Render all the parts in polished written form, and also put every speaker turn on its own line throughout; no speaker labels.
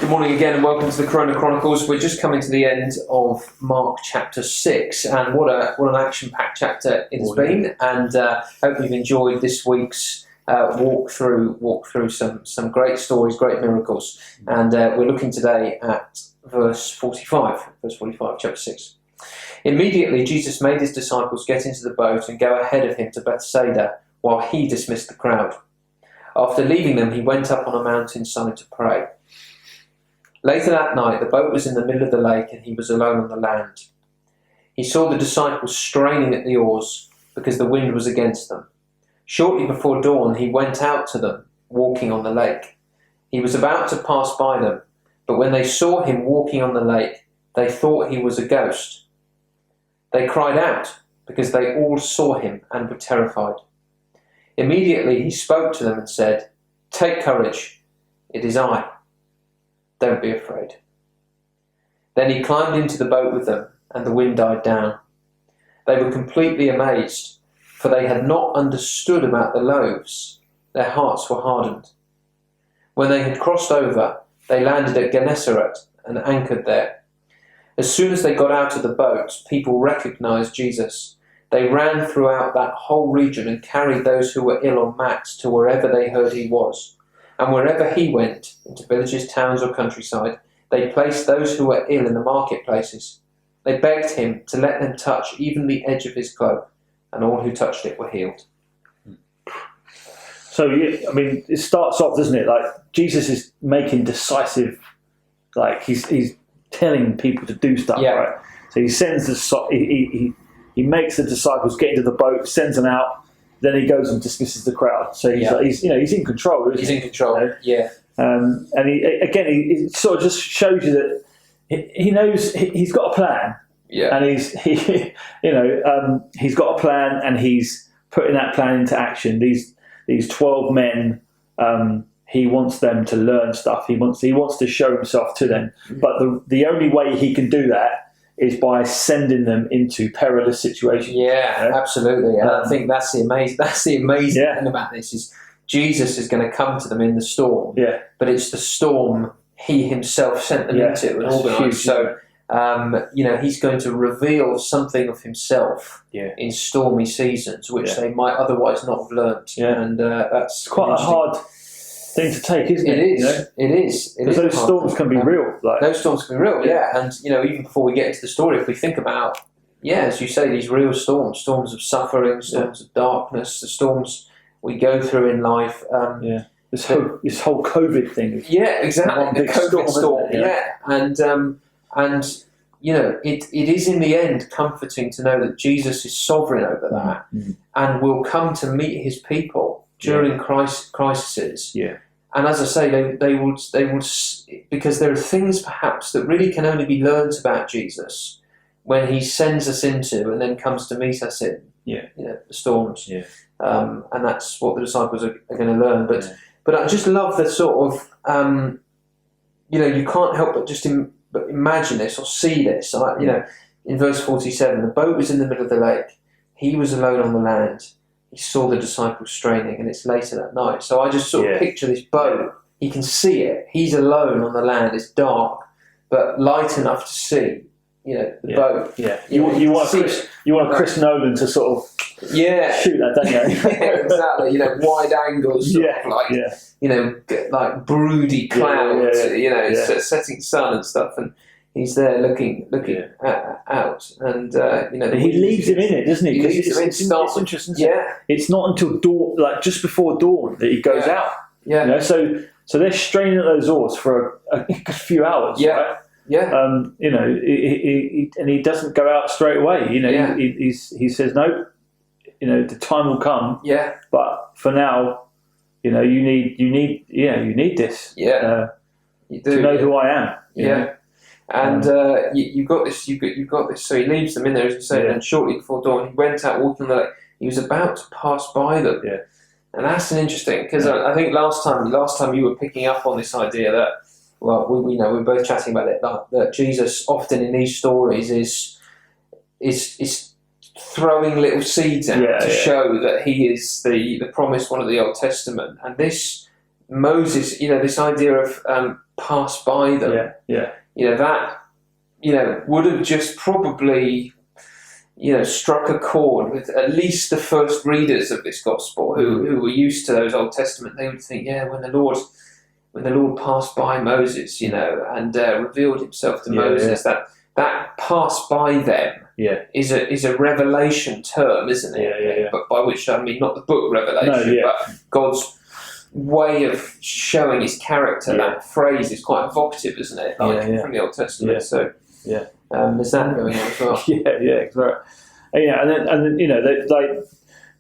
Good morning again and welcome to the Chronicles. We're just coming to the end of Mark chapter 6 and what an action-packed chapter it has been, and hope you've enjoyed this week's walk through some great stories, great miracles, and we're looking today at verse 45 chapter 6. Immediately Jesus made his disciples get into the boat and go ahead of him to Bethsaida while he dismissed the crowd. After leaving them, he went up on a mountainside to pray. Later that night, the boat was in the middle of the lake and he was alone on the land. He saw the disciples straining at the oars because the wind was against them. Shortly before dawn, he went out to them, walking on the lake. He was about to pass by them, but when they saw him walking on the lake, they thought he was a ghost. They cried out because they all saw him and were terrified. Immediately he spoke to them and said, "Take courage, it is I. Don't be afraid." Then he climbed into the boat with them, and the wind died down. They were completely amazed, for they had not understood about the loaves. Their hearts were hardened. When they had crossed over, they landed at Gennesaret and anchored there. As soon as they got out of the boat, people recognized Jesus. They ran throughout that whole region and carried those who were ill on mats to wherever they heard he was. And wherever he went, into villages, towns or countryside, they placed those who were ill in the marketplaces. They begged him to let them touch even the edge of his cloak, and all who touched it were healed.
So, I mean, it starts off, doesn't it? Like, Jesus is making decisive, like, he's telling people to do stuff, right? So he sends he makes the disciples get into the boat, sends them out. Then he goes and dismisses the crowd. So he's in control.
He's in control.
And he sort of just shows you that he knows he's got a plan.
Yeah.
And he's got a plan, and he's putting that plan into action. These 12 men, he wants them to learn stuff. He wants to show himself to them. But the only way he can do that is by sending them into perilous situations.
Yeah, absolutely. And I think that's the amazing thing about this is Jesus is going to come to them in the storm.
Yeah.
But it's the storm he himself sent them into and organised. So, he's going to reveal something of himself in stormy seasons, which they might otherwise not have learnt.
Yeah.
And that's
quite a hard thing to take, isn't it?
It is.
Because those storms can be real.
Those storms can be real, And, even before we get into the story, if we think about, as you say, these real storms of suffering, storms of darkness, the storms we go through in life.
This whole COVID thing.
Yeah, exactly. The COVID storm. And it is in the end comforting to know that Jesus is sovereign over that and will come to meet his people during crises.
Yeah.
And as I say, they would, because there are things perhaps that really can only be learned about Jesus when he sends us into and then comes to meet us in the storms. Yeah. And that's what the disciples are going to learn. But I just love the sort of, you can't help but just imagine this or see this. In verse 47, the boat was in the middle of the lake. He was alone on the land. He saw the disciples straining, and it's later that night. So I just sort of picture this boat. He can see it. He's alone on the land. It's dark, but light enough to see. The boat.
Yeah. You want Chris Nolan to sort of shoot that, don't you?
Exactly. Wide angles. Like broody clouds. Setting sun and stuff, and he's there looking out, and
he leaves him in it, doesn't he?
Because
it's interesting. It's not until dawn, like just before dawn, that he goes out. Yeah. So they're straining at those oars for a few hours. Right?
Yeah.
And he doesn't go out straight away. He says no. The time will come. Yeah. But for now, you need this.
Yeah.
You do, to know who I am.
Yeah. And you've got this. You've got this. So he leaves them in there, as you say. And shortly before dawn, he went out walking on the lake. He was about to pass by them. Yeah. And that's an interesting, because I think last time you were picking up on this idea that, well, we know we're both chatting about it, that Jesus often in these stories is throwing little seeds out to show that he is the promised one of the Old Testament. And this Moses, this idea of pass by them. That would have just probably struck a chord with at least the first readers of this gospel who were used to those Old Testament. They would think, when the Lord passed by Moses, and revealed himself to Moses, that pass by them is a revelation term, isn't it? But by which I mean not the book Revelation, but God's way of showing his character. That phrase is quite evocative, isn't it? From the Old Testament. So there's that going on as well.
Exactly. And then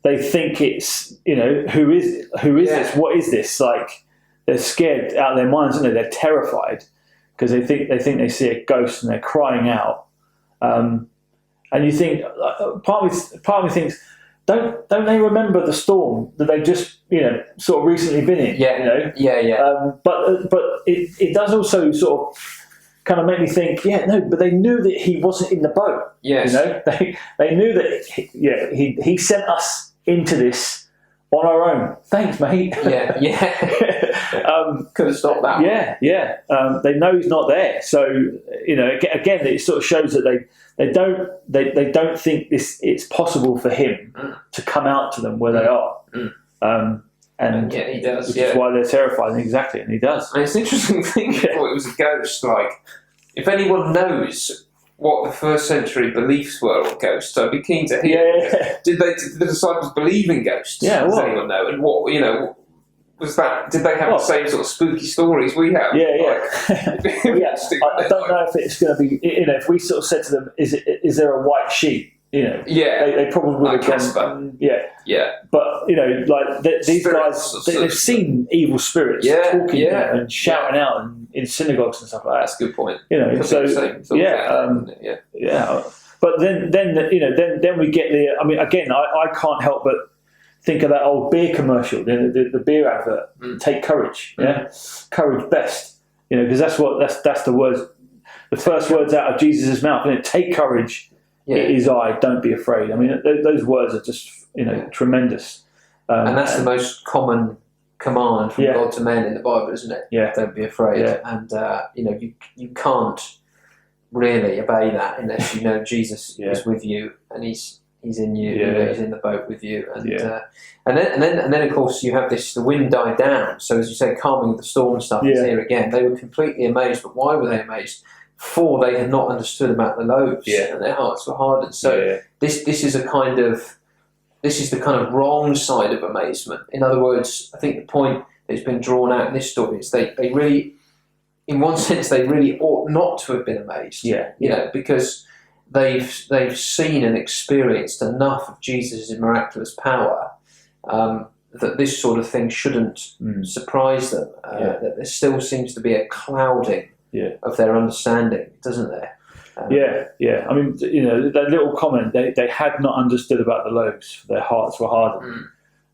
they think it's who is this? What is this? Like, they're scared out of their minds, aren't they? They're terrified because they think they see a ghost and they're crying out. And you think, part of me thinks, don't they remember the storm that they've just sort of recently been in? But it does also sort of kind of make me think, but they knew that he wasn't in the boat.
Yes.
They knew that he sent us into this on our own. Thanks, mate.
Could have stopped that.
They know he's not there. So again, it sort of shows that they don't think it's possible for him to come out to them where they are. And
he does,
which is why they're terrified. Exactly, and he does.
And it's an interesting thing. Before it was a ghost. Like, if anyone knows what the first century beliefs were on ghosts, I'd be keen to hear. Did the disciples believe in ghosts? Does anyone know? And what was that? Did they have the same sort of spooky stories we have?
I don't know if it's going to be. If we sort of said to them, "Is there a white sheep?" They probably would have gone. But these guys, they've seen evil spirits talking and shouting out in synagogues and stuff like that.
That's a good point.
But then we get the. I mean, again, I can't help but think of that old beer commercial, the beer advert. Take courage, courage best. Because that's the words, the first words out of Jesus' mouth. Take courage. It is I. Don't be afraid. I mean, those words are just tremendous.
And that's the most common command from God to men in the Bible, isn't it? Don't be afraid. And you can't really obey that unless you know Jesus is with you and he's in you. He's in the boat with you. And then of course you have this. The wind died down. So as you say, calming of the storm stuff is here again. They were completely amazed. But why were they amazed? For they had not understood about the loaves, and their hearts were hardened. So this is the kind of wrong side of amazement. In other words, I think the point that's been drawn out in this story is they really, in one sense, they really ought not to have been amazed. Because they've seen and experienced enough of Jesus' miraculous power that this sort of thing shouldn't surprise them. That there still seems to be a clouding of their understanding, doesn't there? I mean, that little comment, they had not understood about the loaves, their hearts were hardened.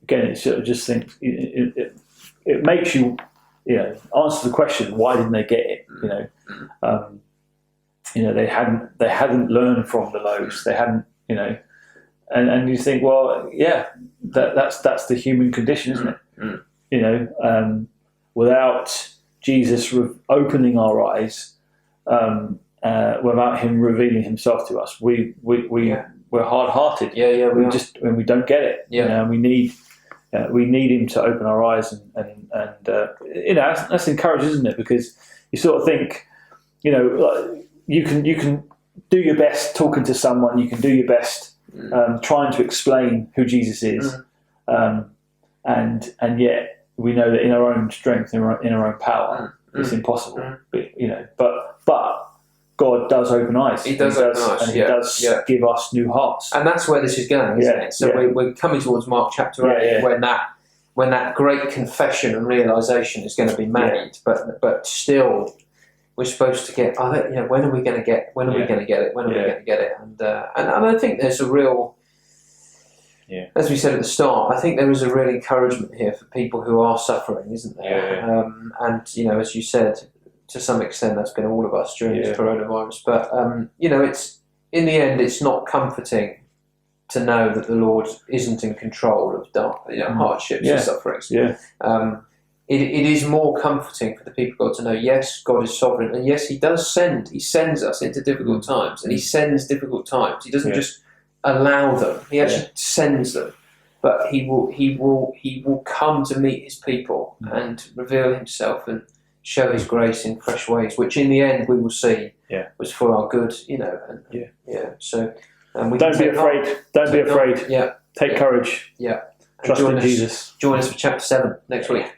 Again, it sort of just thinks it makes you answer the question, why didn't they get it? They hadn't learned from the loaves. They hadn't, and you think, well, that's the human condition, isn't it? Without Jesus opening our eyes, without him revealing himself to us, we're hard-hearted. We don't get it. We need him to open our eyes, and that's encouraging, isn't it? Because you sort of think, you can do your best talking to someone, you can do your best trying to explain who Jesus is, and yet we know that in our own strength, in our own power, it's impossible. But God does open eyes. He does open eyes,
and he does give us new hearts.
And that's where this is going, isn't it? So we're coming towards Mark chapter 8, when that great confession and realization is going to be made. But still, we're supposed to get. When are we going to get? When are we going to get it? When are we going to get it? And I think there's a real. As we said at the start, I think there is a real encouragement here for people who are suffering, isn't there? And as you said, to some extent, that's been all of us during this coronavirus. But it's in the end, it's not comforting to know that the Lord isn't in control of hardships and sufferings. it is more comforting for the people of God to know, yes, God is sovereign, and yes, He does send. He sends us into difficult times, and He sends difficult times. He doesn't just allow them; He actually sends them. But He will come to meet His people and reveal Himself and show His grace in fresh ways, which in the end we will see was for our good. So
don't be afraid. Don't be afraid.
Yeah.
Take courage.
Yeah.
Trust in Jesus.
Join us for chapter 7 next week.